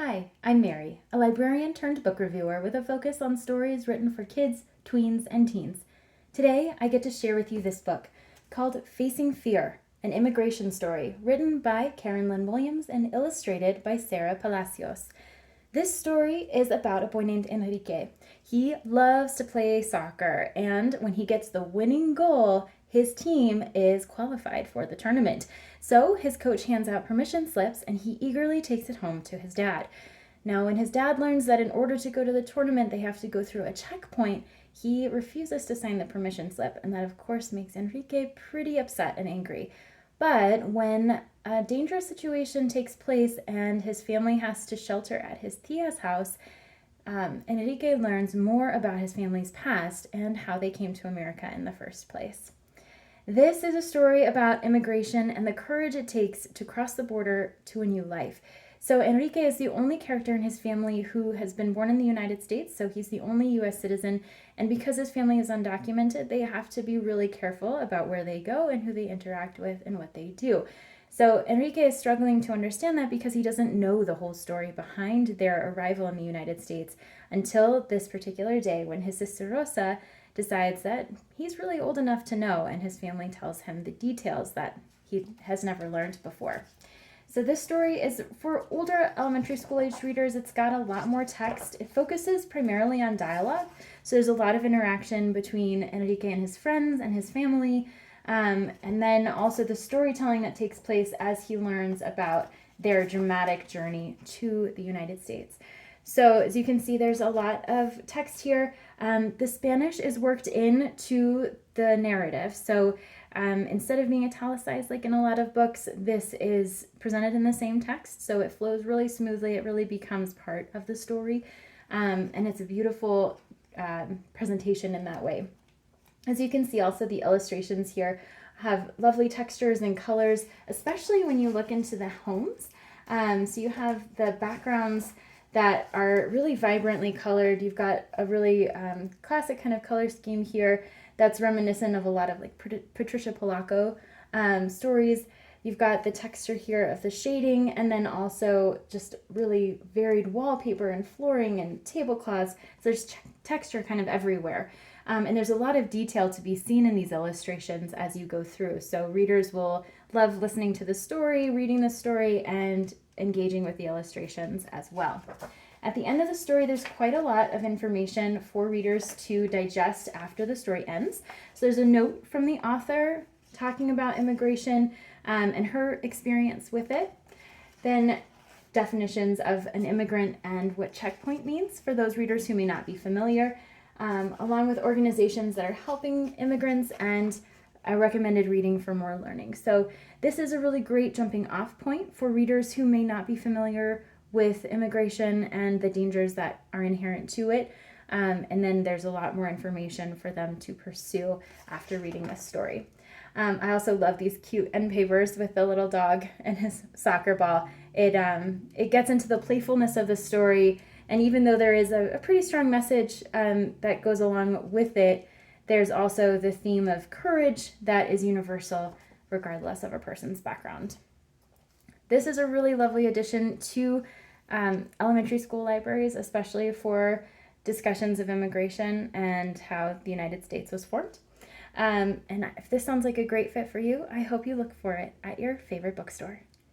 Hi, I'm Mary, a librarian turned book reviewer with a focus on stories written for kids, tweens, and teens. Today, I get to share with you this book called Facing Fear, an immigration story written by Karen Lynn Williams and illustrated by Sarah Palacios. This story is about a boy named Enrique. He loves to play soccer, and when he gets the winning goal, his team is qualified for the tournament. So his coach hands out permission slips, and he eagerly takes it home to his dad. Now, when his dad learns that in order to go to the tournament, they have to go through a checkpoint, he refuses to sign the permission slip, and that, of course, makes Enrique pretty upset and angry. But when a dangerous situation takes place and his family has to shelter at his tia's house, Enrique learns more about his family's past and how they came to America in the first place. This is a story about immigration and the courage it takes to cross the border to a new life. So Enrique is the only character in his family who has been born in the United States, so he's the only U.S. citizen, and because his family is undocumented, they have to be really careful about where they go and who they interact with and what they do. So Enrique is struggling to understand that because he doesn't know the whole story behind their arrival in the United States until this particular day when his sister Rosa decides that he's really old enough to know, and his family tells him the details that he has never learned before. So this story is for older elementary school aged readers. It's got a lot more text. It focuses primarily on dialogue. So there's a lot of interaction between Enrique and his friends and his family. And then also the storytelling that takes place as he learns about their dramatic journey to the United States. So as you can see, there's a lot of text here. The Spanish is worked into the narrative. So instead of being italicized like in a lot of books, this is presented in the same text. So it flows really smoothly. It really becomes part of the story. And it's a beautiful presentation in that way. As you can see, also the illustrations here have lovely textures and colors, especially when you look into the homes. So you have the backgrounds that are really vibrantly colored. You've got a really classic kind of color scheme here that's reminiscent of a lot of like Patricia Polacco stories. You've got the texture here of the shading, and then also just really varied wallpaper and flooring and tablecloths. So there's texture kind of everywhere. And there's a lot of detail to be seen in these illustrations as you go through. So readers will love listening to the story, reading the story, and engaging with the illustrations as well. At the end of the story, there's quite a lot of information for readers to digest after the story ends. So there's a note from the author talking about immigration and her experience with it. Then definitions of an immigrant and what checkpoint means for those readers who may not be familiar, along with organizations that are helping immigrants and a recommended reading for more learning. So this is a really great jumping off point for readers who may not be familiar with immigration and the dangers that are inherent to it. And then there's a lot more information for them to pursue after reading this story. I also love these cute end papers with the little dog and his soccer ball. It gets into the playfulness of the story, and even though there is a pretty strong message that goes along with it, there's also the theme of courage that is universal regardless of a person's background. This is a really lovely addition to elementary school libraries, especially for discussions of immigration and how the United States was formed. And if this sounds like a great fit for you, I hope you look for it at your favorite bookstore.